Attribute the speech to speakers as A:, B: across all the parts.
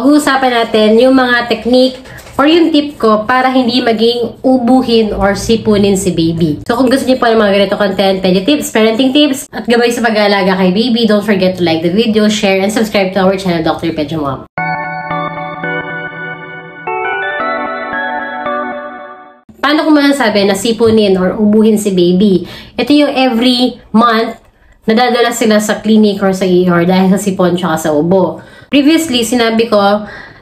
A: pag-uusapan natin yung mga technique or yung tip ko para hindi maging ubuhin or sipunin si baby. So kung gusto niyo po ng mga ganito content, pedi tips, parenting tips, at gabay sa pag-aalaga kay baby, don't forget to like the video, share, and subscribe to our channel, Dr. Pedro Mom. Paano ko masasabi na sipunin or ubuhin si baby? Ito yung every month nadadala sila sa clinic or sa ER dahil sa sipon tsaka sa ubo. Previously, sinabi ko,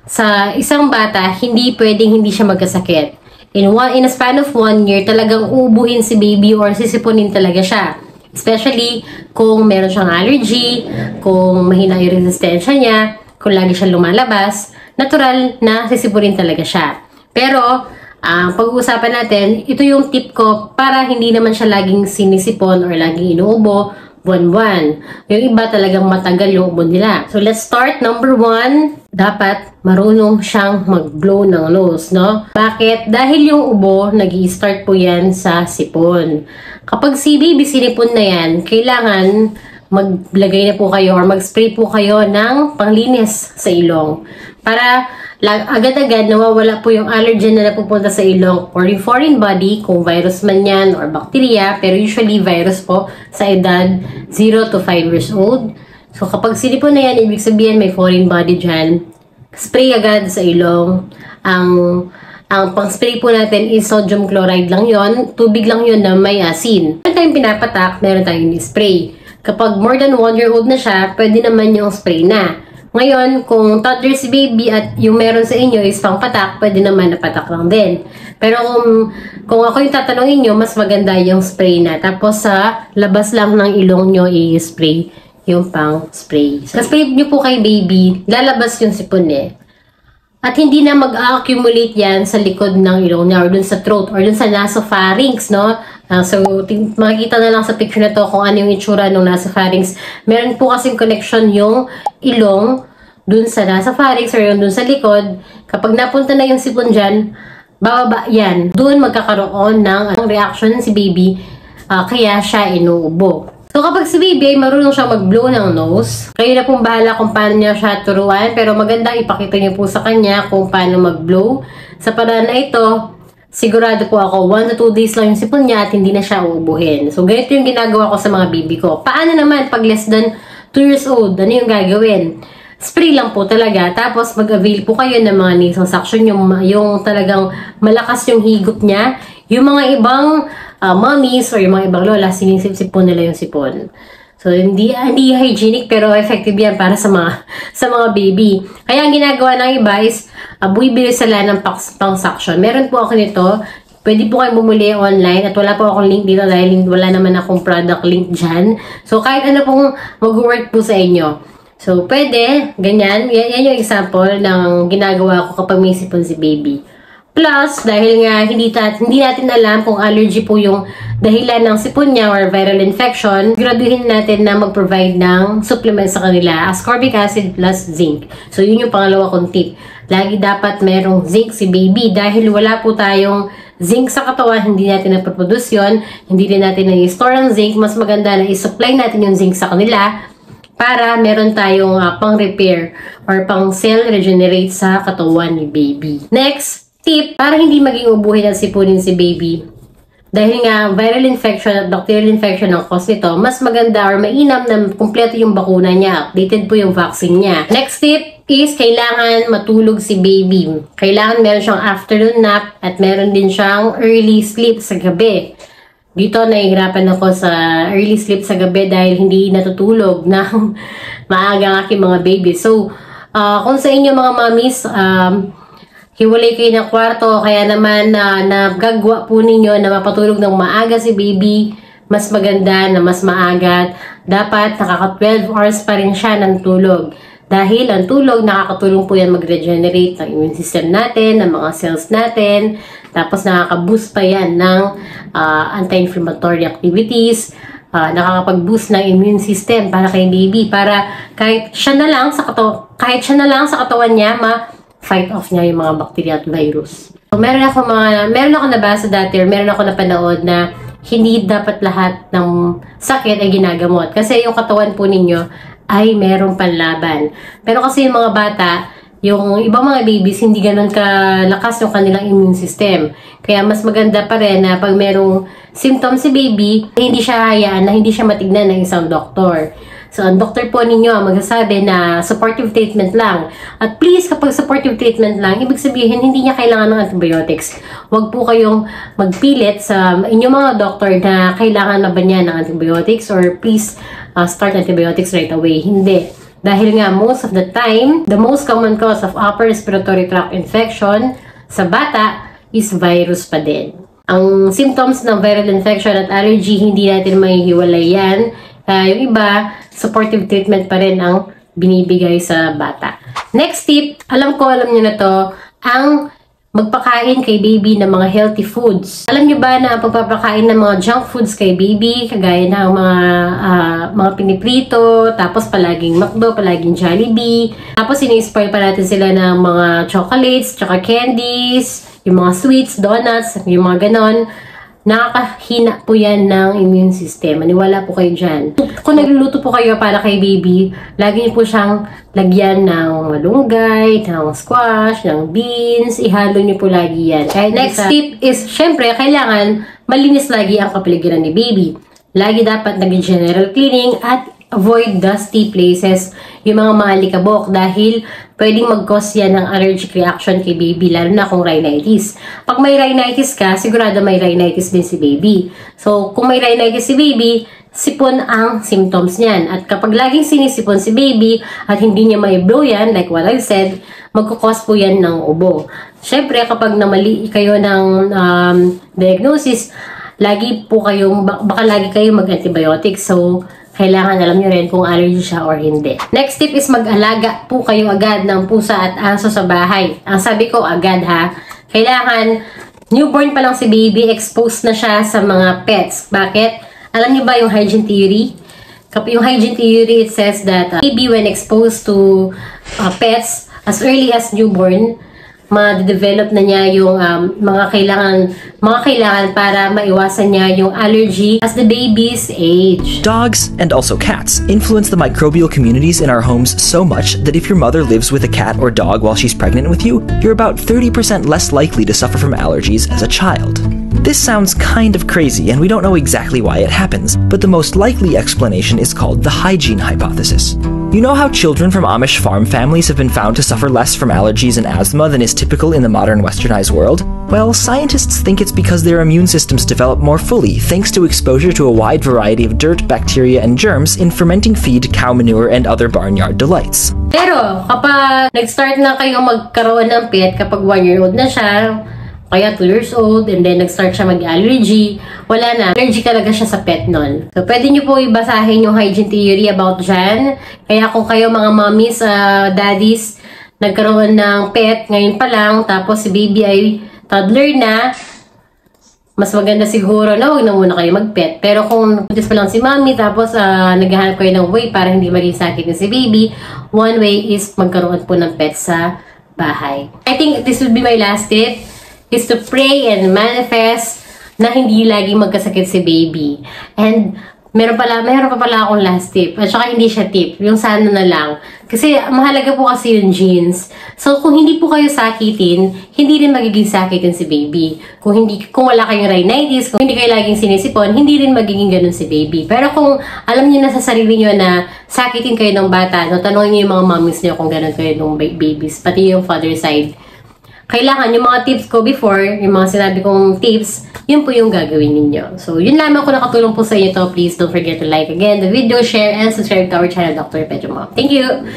A: sa isang bata, hindi pwedeng hindi siya magkasakit. In a span of 1 year, talagang ubuhin si baby or sisipunin talaga siya. Especially kung meron siyang allergy, kung mahina yung resistensya niya, kung lagi siya lumalabas, natural na sisipunin talaga siya. Pero, pag-uusapan natin, ito yung tip ko para hindi naman siya laging sinisipon or laging inuubo, buwan-buwan. Yung iba talagang matagal yung ubo nila. So, let's start. Number 1, dapat marunong siyang mag-blow ng nose, no? Bakit? Dahil yung ubo, nag-i-start po yan sa sipon. Kapag si baby sinipon na yan, kailangan maglagay na po kayo or mag-spray po kayo ng panglinis sa ilong. Para agad-agad nawawala po yung allergen na napupunta sa ilong or yung foreign body, kung virus man yan or bacteria, pero usually virus po sa edad 0 to 5 years old. So kapag sinipon na yan, ibig sabihin may foreign body dyan, spray agad sa ilong. Ang pang-spray po natin is sodium chloride lang yon, tubig lang yon na may asin. Meron tayong pinapatak, meron tayong spray. Kapag more than 1-year-old na siya, pwede naman yung spray na. Ngayon, kung toddler si baby at yung meron sa inyo is pang-patak, pwede naman na patak lang din. Pero kung ako yung tatanungin nyo, mas maganda yung spray na. Tapos sa labas lang ng ilong nyo i-spray yung pang-spray. So, spray nyo po kay baby, lalabas yung sipon eh. At hindi na mag-accumulate yan sa likod ng ilong niya or dun sa throat or dun sa nasopharynx, no? So, makikita na lang sa picture na to kung ano yung itsura ng nasopharynx. Meron po kasing connection yung ilong dun sa nasopharynx or yung dun sa likod. Kapag napunta na yung sipon dyan, bababa yan. Dun magkakaroon ng reaction si baby, kaya siya inuubo. So, kapag si baby ay marunong siyang mag-blow ng nose, kayo na pong bahala kung paano niya siya turuan, pero magandang ipakita niyo po sa kanya kung paano mag-blow. Sa paraan na ito, sigurado po ako, 1 to 2 days lang yung sipon niya at hindi na siya uubuhin. So, ganito yung ginagawa ko sa mga baby ko. Paano naman pag less than 2 years old? Ano yung gagawin? Spray lang po talaga. Tapos, mag-avail po kayo ng mga nasal suction, yung talagang malakas yung higop niya. Yung mga ibang mommies or yung mga ibang lola, sinisip-sip po nila yung sipon. So, hindi hygienic pero effective yan para sa mga baby. Kaya ang ginagawa ng iba is, buibili sila ng pang-suction. Meron po ako nito. Pwede po kayong bumuli online at wala po akong link dito dahil wala naman akong product link dyan. So, kahit ano pong mag-work po sa inyo. So, pwede, ganyan. Yan yung example ng ginagawa ko kapag may sipon si baby. Plus, dahil nga hindi natin alam kung allergy po yung dahilan ng sipon niya or viral infection, graduhin natin na mag-provide ng supplement sa kanila, ascorbic acid plus zinc. So, yun yung pangalawa kong tip. Lagi dapat merong zinc si baby dahil wala po tayong zinc sa katawan, hindi natin na-produce yun, hindi din natin na-store ang zinc, mas maganda na i-supply natin yung zinc sa kanila para meron tayong pang-repair or pang-cell regenerate sa katawan ni baby. Next tip, para hindi maging ubuhin at sipunin si baby. Dahil nga viral infection at bacterial infection ang cause nito, mas maganda or mainam na kumpleto yung bakuna niya. Updated po yung vaccine niya. Next tip is kailangan matulog si baby. Kailangan meron siyang afternoon nap at meron din siyang early sleep sa gabi. Dito nahihirapan ako sa early sleep sa gabi dahil hindi natutulog na maaga ang aking mga baby. So, kung sa inyo mga mommies, hiwalay kayo ng kwarto, kaya naman nagagawa po ninyo na mapatulog ng maaga si baby, mas maganda na mas maaga. Dapat nakaka 12 hours pa rin siya ng tulog. Dahil ang tulog, nakakatulong po yan mag-regenerate ng immune system natin, ng mga cells natin. Tapos nakaka-boost pa yan ng anti-inflammatory activities. Nakakapag-boost ng immune system para kay baby. Para kahit siya na lang sa katawan niya, fight off niya yung mga bacteria at virus. So, meron ako nabasa dati or meron ako napanood na hindi dapat lahat ng sakit ay ginagamot. Kasi yung katawan po ninyo ay merong panlaban. Pero kasi yung mga bata, yung ibang mga babies, hindi ganun kalakas yung kanilang immune system. Kaya mas maganda pa rin na pag merong symptoms si baby, hindi siya hayaan na hindi siya matignan ng isang doktor. So, ang doktor po ninyo ang magsasabi na supportive treatment lang. At please, kapag supportive treatment lang, ibig sabihin, hindi niya kailangan ng antibiotics. Huwag po kayong magpilit sa inyong mga doktor na kailangan na ba niya ng antibiotics or please start antibiotics right away. Hindi. Dahil nga, most of the time, the most common cause of upper respiratory tract infection sa bata is virus pa din. Ang symptoms ng viral infection at allergy, hindi natin mahihiwalay yan. Yung iba, supportive treatment pa rin ang binibigay sa bata. Next tip, alam niyo na to, ang magpakain kay baby ng mga healthy foods. Alam niyo ba na ang pagpapakain ng mga junk foods kay baby, kagaya ng mga piniprito, tapos palaging McDo, palaging Jollibee, tapos ini-spoil pa natin sila ng mga chocolates, tsaka candies, yung mga sweets, donuts, yung mga ganon. Nakakahina po yan ng immune system. Maniwala po kayo dyan. Kung nagluluto po kayo para kay baby, lagi niyo po siyang lagyan ng malunggay, ng squash, ng beans. Ihalo niyo po lagi yan. Next tip is, syempre, kailangan malinis lagi ang kapaligiran ni baby. Lagi dapat nag-general cleaning at avoid dusty places, yung mga maalikabok, dahil pwedeng mag-cause yan ng allergic reaction kay baby, lalo na kung rhinitis. Pag may rhinitis ka, sigurado may rhinitis din si baby. So, kung may rhinitis si baby, sipon ang symptoms niyan. At kapag laging sinisipon si baby at hindi niya mai-blow yan, like what I've said, magkukos po yan ng ubo. Syempre, kapag namali kayo ng diagnosis, lagi po kayong, baka lagi kayo mag-antibiotics. So, kailangan alam nyo rin kung allergy siya or hindi. Next tip is mag-alaga po kayo agad ng pusa at aso sa bahay. Ang sabi ko agad ha, kailangan newborn pa lang si baby, exposed na siya sa mga pets. Bakit? Alam niyo ba yung hygiene theory? Yung hygiene theory, it says that baby when exposed to pets as early as newborn, ma-develop na niya yung mga kailangan para maiwasan niya yung allergy as the baby's age.
B: Dogs, and also cats, influence the microbial communities in our homes so much that if your mother lives with a cat or dog while she's pregnant with you, you're about 30% less likely to suffer from allergies as a child. This sounds kind of crazy, and we don't know exactly why it happens, but the most likely explanation is called the hygiene hypothesis. You know how children from Amish farm families have been found to suffer less from allergies and asthma than is typical in the modern westernized world? Well, scientists think it's because their immune systems develop more fully thanks to exposure to a wide variety of dirt, bacteria, and germs in fermenting feed, cow manure, and other barnyard delights.
A: Pero kapag nag-start na kayo magkaroon ng pet, kapag 1-year-old na siya, kaya 2 years old, and then nag-start siya mag-allergy, wala na. Allergy talaga siya sa pet nun. So, pwede nyo po ibasahin yung hygiene theory about dyan. Kaya kung kayo mga mommies, daddies, nagkaroon ng pet ngayon pa lang, tapos si baby ay toddler na, mas maganda siguro na huwag na muna kayo mag-pet. Pero kung buntis pa lang si mommy, tapos naghahanap kayo ng way para hindi maging sakit na si baby, one way is magkaroon po ng pet sa bahay. I think this would be my last tip, is to pray and manifest na hindi lagi magkasakit si baby. And meron pa pala akong last tip. At saka hindi siya tip. Yung sana na lang. Kasi mahalaga po kasi yung genes. So kung hindi po kayo sakitin, hindi rin magiging sakitin si baby. Kung wala kayong rhinitis, kung hindi kayo laging sinisipon, hindi rin magiging ganun si baby. Pero kung alam niyo na sa sarili niyo na sakitin kayo ng bata, no, tanongin niyo yung mga mommies niyo kung ganun kayo ng babies, pati yung father side. Kailangan yung mga tips ko before, yung mga sinabi kong tips, yun po yung gagawin ninyo. So, yun lamang kung nakatulong po sa inyo to. Please don't forget to like again the video, share, and subscribe to our channel, Dr. Pedro Mom. Thank you!